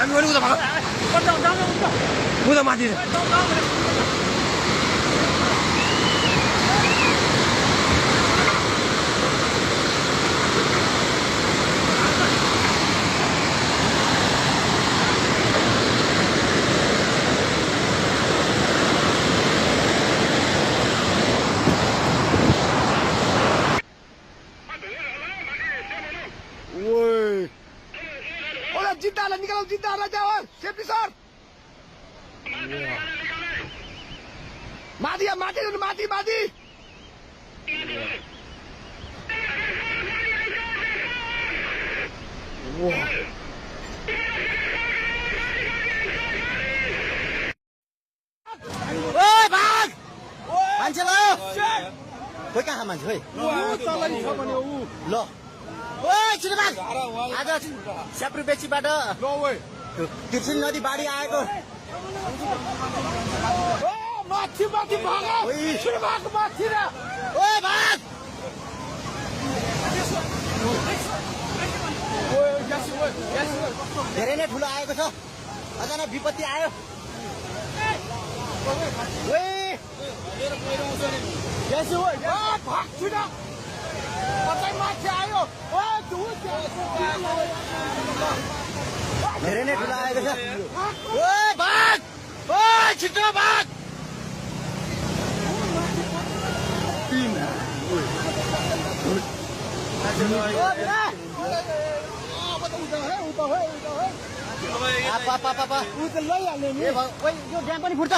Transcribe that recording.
हामी उता भाग उता माथि जिंदा निकालो जिंदा जाओ सेफ्टी सर माथि माथि माथि माथि भाग मान्छे ल खोइ कहाँ मान्छे खोइ ल ओए छिटो भाग आज स्याप्रु बेचीबाट तिर्सिल नदी बाढी आएको माथि माथि भाग छिटो भाग माथि र ओए भाग धेरै नै ठुलो आएको छ अचानक विपत्ति आयो भाग छिटो माथि आयो धेरै नै ठुलो आएको छ ओए भाग ओए छिटो भाग यो ड्याम पनि फुट्छ